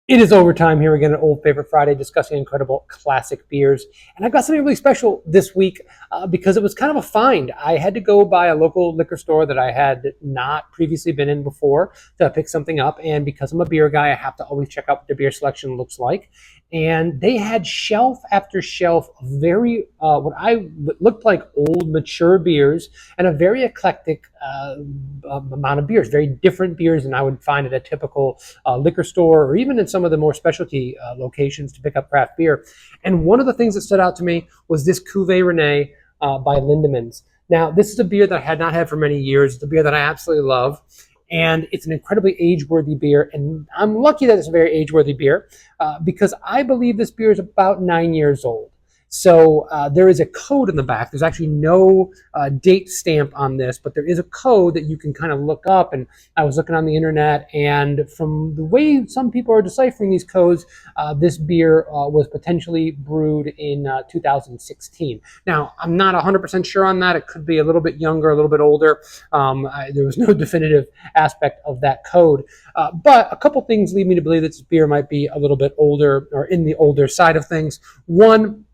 It is overtime here again at Old Favorite Friday, discussing incredible classic beers. And I've got something really special this week because it was kind of a find. I had to go by a local liquor store that I had not previously been in before to pick something up. And because I'm a beer guy, I have to always check out what the beer selection looks like. And they had shelf after shelf of very, what looked like old, mature beers and a very eclectic amount of beers, very different beers than I would find at a typical liquor store or even in some of the more specialty locations to pick up craft beer. And one of the things that stood out to me was this Cuvée René by Lindemans. Now, this is a beer that I had not had for many years. It's a beer that I absolutely love. And it's an incredibly age-worthy beer. And I'm lucky that it's a very age-worthy beer because I believe this beer is about 9 years old. So there is a code in the back. There's actually no date stamp on this, but there is a code that you can kind of look up. And I was looking on the internet, and from the way some people are deciphering these codes, this beer was potentially brewed in 2016. Now, I'm not 100% sure on that. It could be a little bit younger, a little bit older. There was no definitive aspect of that code. But a couple things lead me to believe that this beer might be a little bit older or in the older side of things. One,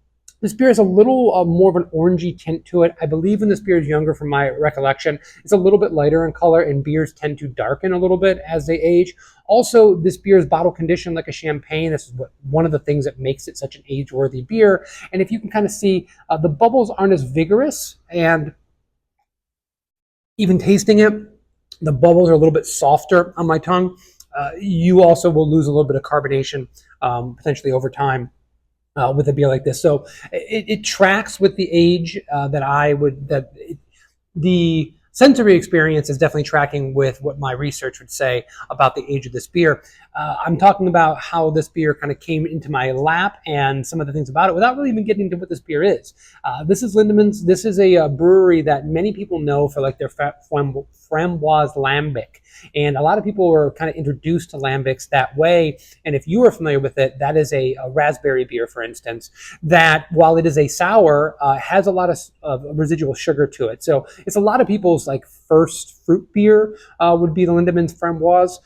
this beer has a little more of an orangey tint to it. I believe when this beer is younger from my recollection, it's a little bit lighter in color, and beers tend to darken a little bit as they age. Also, this beer is bottle conditioned like a champagne. This is one of the things that makes it such an age-worthy beer. And if you can kind of see, the bubbles aren't as vigorous, and even tasting it, the bubbles are a little bit softer on my tongue. You also will lose a little bit of carbonation potentially over time with a beer like this. So it tracks with the age the sensory experience is definitely tracking with what my research would say about the age of this beer. I'm talking about how this beer kind of came into my lap and some of the things about it without really even getting into what this beer is. This is Lindemans. This is a brewery that many people know for like their framboise lambic. And a lot of people were kind of introduced to lambics that way. And if you are familiar with it, that is a raspberry beer, for instance, that while it is a sour, has a lot of residual sugar to it. So it's a lot of people's like first fruit beer would be the Lindemans Framboise.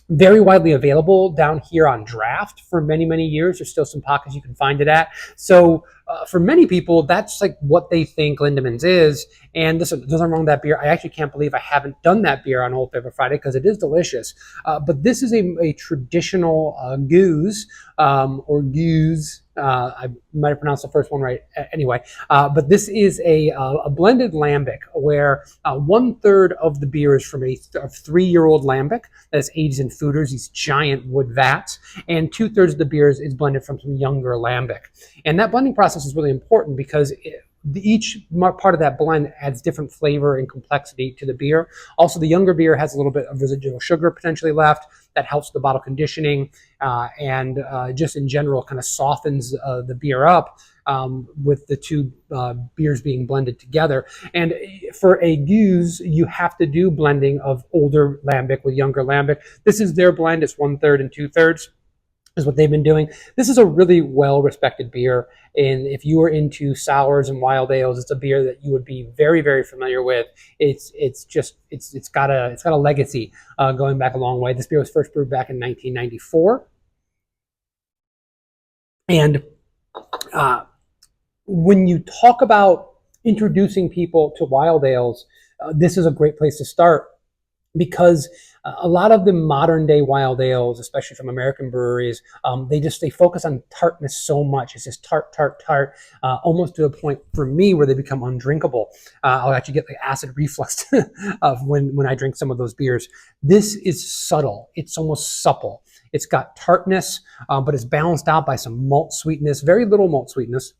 Very widely available down here on draft for many, many years. There's still some pockets you can find it at. So for many people, that's like what they think Lindemans is. And listen, there's nothing wrong with that beer. I actually can't believe I haven't done that beer on Old Favorite Friday because it is delicious. But this is a traditional goose or goose. I might have pronounced the first one right anyway. But this is a blended lambic where 1/3 of the beer is from a 3-year-old lambic that's aged in foudres, these giant wood vats, and 2/3 of the beer is blended from some younger lambic. And that blending process is really important because each part of that blend adds different flavor and complexity to the beer. Also, the younger beer has a little bit of residual sugar potentially left that helps the bottle conditioning and just in general kind of softens the beer up with the two beers being blended together. And for a goose, you have to do blending of older lambic with younger lambic. This is their blend. It's 1/3 and 2/3. Is what they've been doing. This is a really well-respected beer, and if you are into sours and wild ales, it's a beer that you would be very, very familiar with. It's got a legacy going back a long way. This beer was first brewed back in 1994, and when you talk about introducing people to wild ales, this is a great place to start because a lot of the modern day wild ales, especially from American breweries, they focus on tartness so much. It's just tart, almost to a point for me where they become undrinkable. I'll actually get the acid reflux of when I drink some of those beers. This is subtle. It's almost supple. It's got tartness, but it's balanced out by some malt sweetness, very little malt sweetness.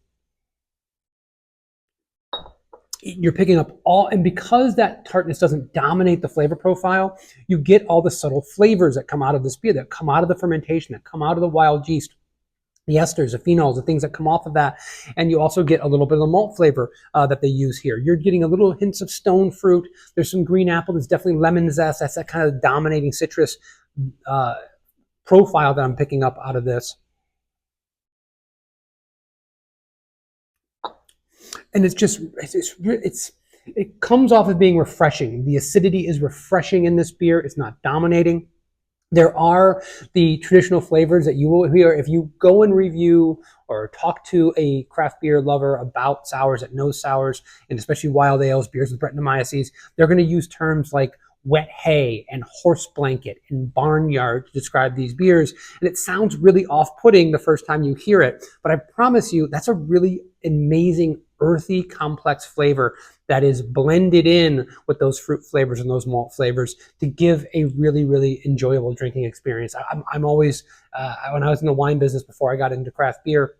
You're picking up and because that tartness doesn't dominate the flavor profile, you get all the subtle flavors that come out of this beer, that come out of the fermentation, that come out of the wild yeast, the esters, the phenols, the things that come off of that. And you also get a little bit of the malt flavor that they use here. You're getting a little hints of stone fruit. There's some green apple. There's definitely lemon zest. That's that kind of dominating citrus profile that I'm picking up out of this. And it comes off as being refreshing. The acidity is refreshing in this beer. It's not dominating. There are the traditional flavors that you will hear if you go and review or talk to a craft beer lover about sours that knows sours, and especially wild ales, beers with Brettanomyces. They're going to use terms like wet hay and horse blanket and barnyard to describe these beers. And it sounds really off-putting the first time you hear it, but I promise you that's a really amazing, earthy, complex flavor that is blended in with those fruit flavors and those malt flavors to give a really, really enjoyable drinking experience. I'm always, when I was in the wine business before I got into craft beer,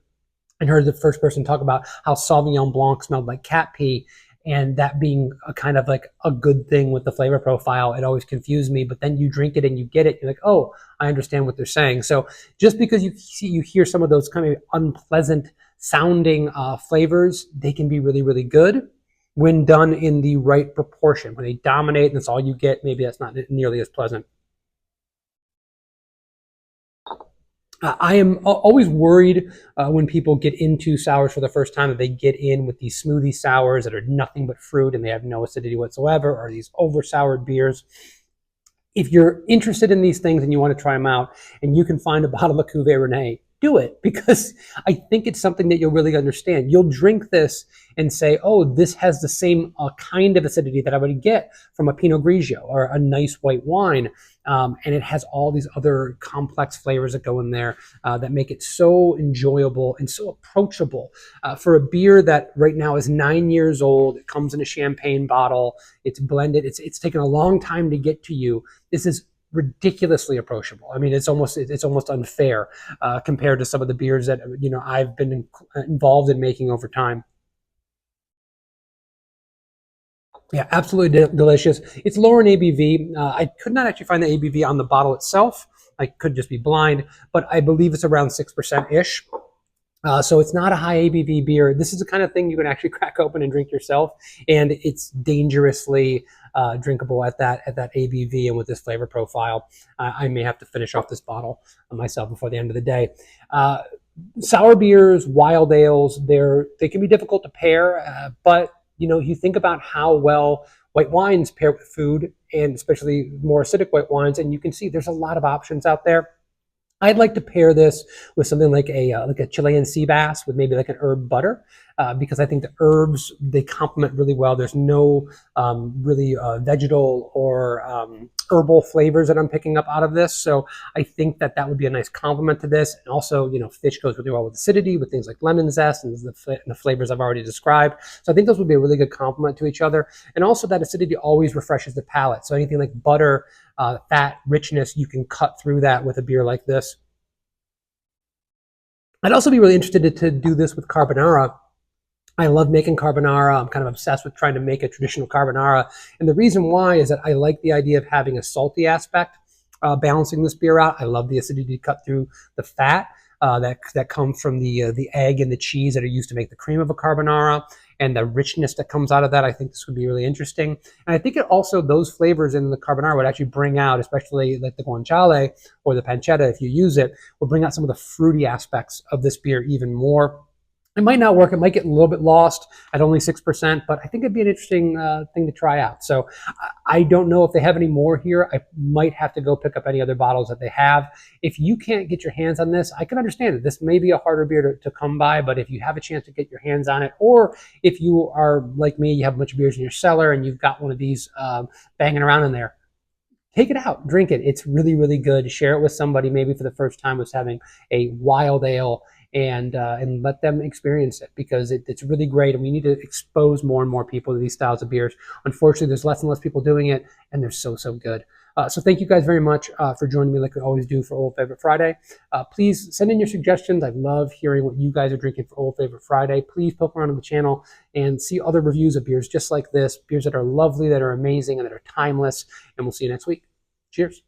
and heard the first person talk about how Sauvignon Blanc smelled like cat pee, and that being a kind of like a good thing with the flavor profile. It always confused me, but then you drink it and you get it. You're like, oh, I understand what they're saying. So just because you hear some of those kind of unpleasant sounding flavors, they can be really, really good when done in the right proportion. When they dominate and that's all you get, maybe that's not nearly as pleasant. I am always worried when people get into sours for the first time that they get in with these smoothie sours that are nothing but fruit and they have no acidity whatsoever, or these over soured beers. If you're interested in these things and you want to try them out and you can find a bottle of Cuvée René, do it, because I think it's something that you'll really understand. You'll drink this and say, oh, this has the same kind of acidity that I would get from a Pinot Grigio or a nice white wine. And it has all these other complex flavors that go in there that make it so enjoyable and so approachable. For a beer that right now is 9 years old, it comes in a champagne bottle, it's blended, it's taken a long time to get to you. This is ridiculously approachable. I mean, it's almost unfair compared to some of the beers that I've been involved in making over time. Yeah, absolutely delicious. It's lower in ABV. I could not actually find the ABV on the bottle itself. I could just be blind, but I believe it's around 6% ish. So it's not a high ABV beer. This is the kind of thing you can actually crack open and drink yourself, and it's dangerously drinkable at that ABV and with this flavor profile. I may have to finish off this bottle myself before the end of the day. Sour beers, wild ales, they can be difficult to pair, but you think about how well white wines pair with food, and especially more acidic white wines, and you can see there's a lot of options out there. I'd like to pair this with something like a Chilean sea bass with maybe like an herb butter, because I think the herbs, they complement really well. There's no really vegetal or herbal flavors that I'm picking up out of this, so I think that would be a nice complement to this. And also, fish goes really well with acidity, with things like lemon zest and the flavors I've already described. So I think those would be a really good complement to each other. And also, that acidity always refreshes the palate. So anything like butter, fat, richness, you can cut through that with a beer like this. I'd also be really interested to do this with carbonara. I love making carbonara. I'm kind of obsessed with trying to make a traditional carbonara. And the reason why is that I like the idea of having a salty aspect, balancing this beer out. I love the acidity cut through the fat that comes from the egg and the cheese that are used to make the cream of a carbonara, and the richness that comes out of that. I think this would be really interesting. And I think it also, those flavors in the carbonara would actually bring out, especially like the guanciale or the pancetta, if you use it, will bring out some of the fruity aspects of this beer even more. It might not work. It might get a little bit lost at only 6%, but I think it'd be an interesting thing to try out. So I don't know if they have any more here. I might have to go pick up any other bottles that they have. If you can't get your hands on this, I can understand it. This may be a harder beer to come by, but if you have a chance to get your hands on it, or if you are like me, you have a bunch of beers in your cellar and you've got one of these banging around in there, take it out, drink it. It's really, really good. Share it with somebody, maybe for the first time, who's having a wild ale, and let them experience it, because it's really great, and we need to expose more and more people to these styles of beers. Unfortunately, there's less and less people doing it, and they're so good. So thank you guys very much for joining me, like we always do, for Old Favorite Friday. Please send in your suggestions. I love hearing what you guys are drinking for Old Favorite Friday. Please poke around on the channel and see other reviews of beers just like this, beers that are lovely, that are amazing, and that are timeless. And we'll see you next week. Cheers.